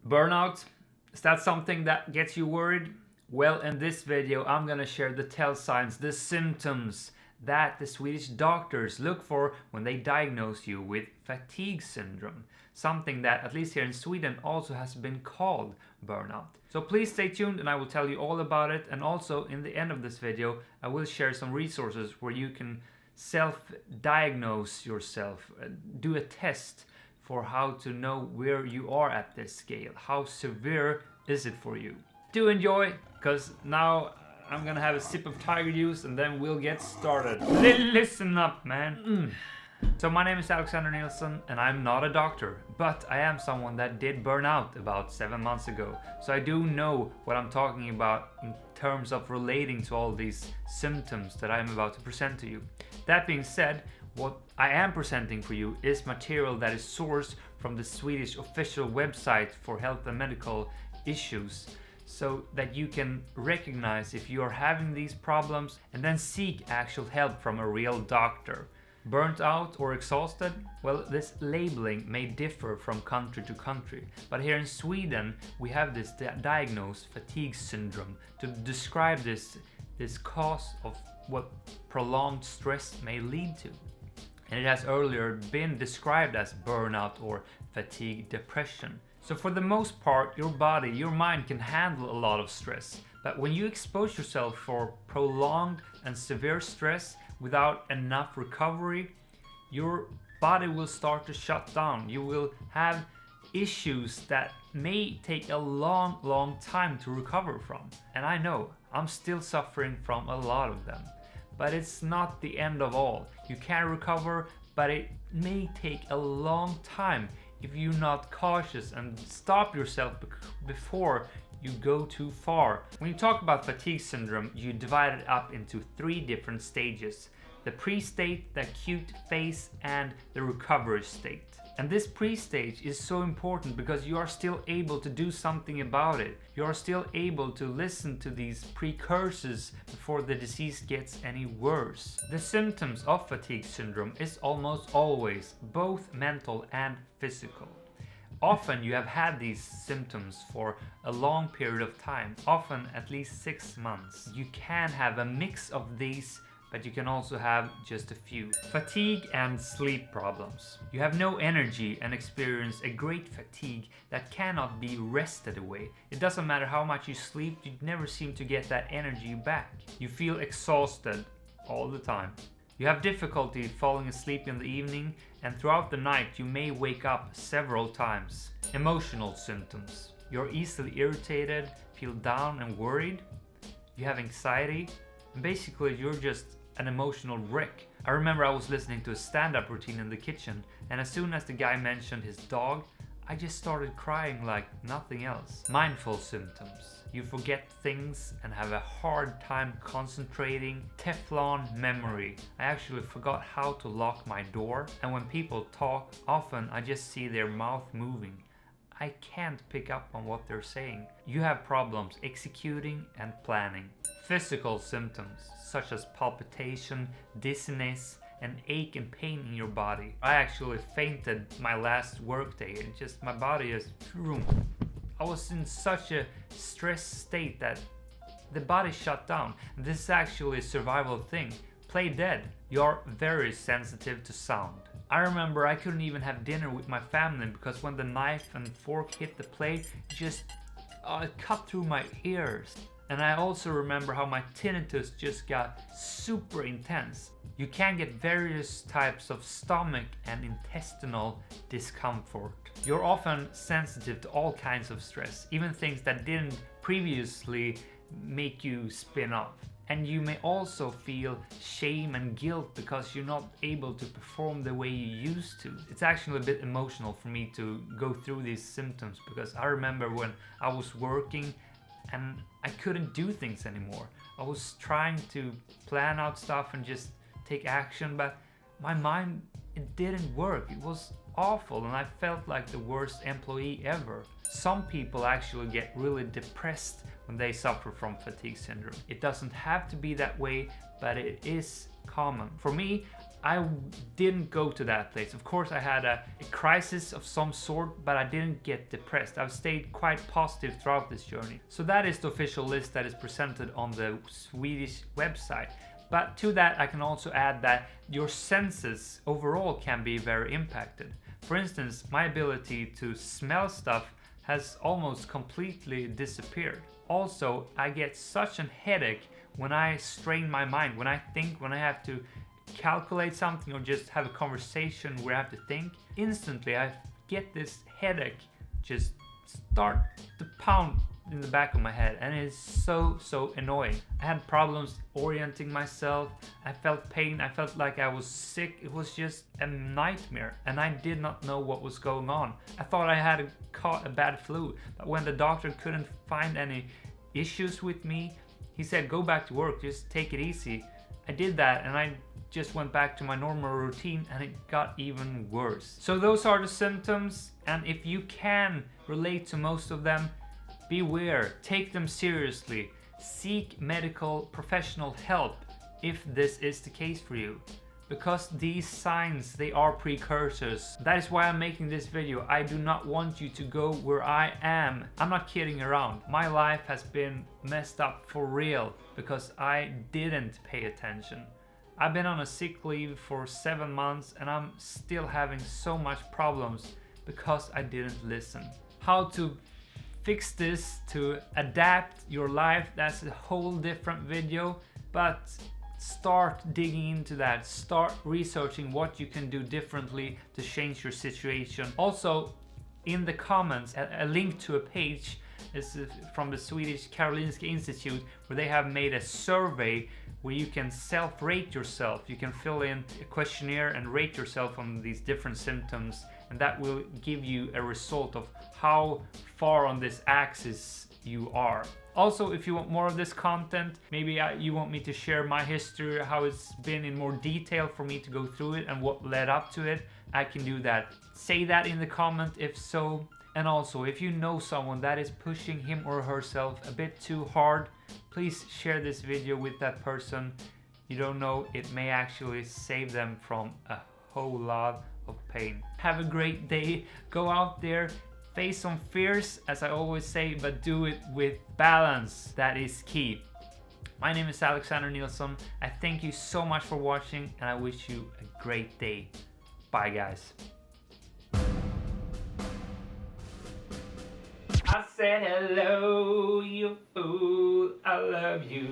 Burnout, is that something that gets you worried? Well, in this video I'm gonna share the tell signs, the symptoms that the Swedish doctors look for when they diagnose you with fatigue syndrome. Something that, at least here in Sweden, also has been called burnout. So please stay tuned and I will tell you all about it. And also in the end of this video I will share some resources where you can self-diagnose yourself, do a test for how to know where you are at this scale. How severe is it for you? Do enjoy, because now I'm gonna have a sip of tiger juice and then we'll get started. Listen up, man. So my name is Alexander Nilsson and I'm not a doctor, but I am someone that did burn out about 7 months ago. So I do know what I'm talking about in terms of relating to all these symptoms that I'm about to present to you. That being said, what I am presenting for you is material that is sourced from the Swedish official website for health and medical issues, so that you can recognize if you are having these problems and then seek actual help from a real doctor. Burnt out or exhausted? Well, this labeling may differ from country to country, but here in Sweden we have this diagnosed fatigue syndrome to describe this cause of what prolonged stress may lead to. And it has earlier been described as burnout or fatigue depression. So for the most part, your body, your mind can handle a lot of stress. But when you expose yourself for prolonged and severe stress without enough recovery, your body will start to shut down. You will have issues that may take a long time to recover from. And I know, I'm still suffering from a lot of them. But it's not the end of all. You can recover, but it may take a long time if you're not cautious and stop yourself before you go too far. When you talk about fatigue syndrome, you divide it up into 3 different stages: the pre-state, the acute phase, and the recovery state. And this pre-stage is so important because you are still able to do something about it. You are still able to listen to these precursors before the disease gets any worse. The symptoms of fatigue syndrome is almost always both mental and physical. Often you have had these symptoms for a long period of time, often at least 6 months. You can have a mix of these, but you can also have just a few. Fatigue and sleep problems. You have no energy and experience a great fatigue that cannot be rested away. It doesn't matter how much you sleep, you never seem to get that energy back. You feel exhausted all the time. You have difficulty falling asleep in the evening, and throughout the night you may wake up several times. Emotional symptoms. You're easily irritated, feel down and worried. You have anxiety. Basically, you're just an emotional wreck. I remember I was listening to a stand-up routine in the kitchen, and as soon as the guy mentioned his dog, I just started crying like nothing else. Mindful symptoms. You forget things and have a hard time concentrating. Teflon memory. I actually forgot how to lock my door, and when people talk, often I just see their mouth moving. I can't pick up on what they're saying. You have problems executing and planning. Physical symptoms such as palpitation, dizziness, and ache and pain in your body. I actually fainted my last workday. It just, my body is... I was in such a stressed state that the body shut down. And this is actually a survival thing. Play dead. You're very sensitive to sound. I remember I couldn't even have dinner with my family because when the knife and fork hit the plate, it cut through my ears. And I also remember how my tinnitus just got super intense. You can get various types of stomach and intestinal discomfort. You're often sensitive to all kinds of stress, even things that didn't previously make you spin off. And you may also feel shame and guilt because you're not able to perform the way you used to. It's actually a bit emotional for me to go through these symptoms because I remember when I was working and I couldn't do things anymore. I was trying to plan out stuff and just take action, but my mind, it didn't work. It was awful and I felt like the worst employee ever. Some people actually get really depressed when they suffer from fatigue syndrome. It doesn't have to be that way, but it is common. For me, I didn't go to that place. Of course, I had a crisis of some sort, but I didn't get depressed. I've stayed quite positive throughout this journey. So that is the official list that is presented on the Swedish website. But to that, I can also add that your senses overall can be very impacted. For instance, my ability to smell stuff has almost completely disappeared. Also, I get such a headache when I strain my mind, when I think, when I have to calculate something or just have a conversation where I have to think. Instantly, I get this headache just start to pound in the back of my head, and it's so annoying. I had problems orienting myself. I felt pain. I felt like I was sick. It was just a nightmare, and I did not know what was going on. I thought I had caught a bad flu, but when the doctor couldn't find any issues with me, he said, go back to work, just take it easy. I did that, and I just went back to my normal routine, and it got even worse. So those are the symptoms, and if you can relate to most of them, beware, take them seriously, seek medical professional help if this is the case for you. Because these signs, they are precursors. That is why I'm making this video. I do not want you to go where I am. I'm not kidding around. My life has been messed up for real because I didn't pay attention. I've been on a sick leave for 7 months and I'm still having so much problems because I didn't listen. How to fix this, to adapt your life, that's a whole different video, but start digging into that. Start researching what you can do differently to change your situation. Also, in the comments, a link to a page is from the Swedish Karolinska Institute, where they have made a survey where you can self-rate yourself. You can fill in a questionnaire and rate yourself on these different symptoms, and that will give you a result of how far on this axis you are. Also, if you want more of this content, maybe you want me to share my history, how it's been in more detail for me to go through it and what led up to it, I can do that. Say that in the comment if so. And also, if you know someone that is pushing him or herself a bit too hard, please share this video with that person. You don't know, it may actually save them from a whole lot of pain. Have a great day. Go out there, face some fears, as I always say, but do it with balance. That is key. My name is Alexander Nilsson. I thank you so much for watching, and I wish you a great day. Bye, guys. I said hello, you fool, I love you.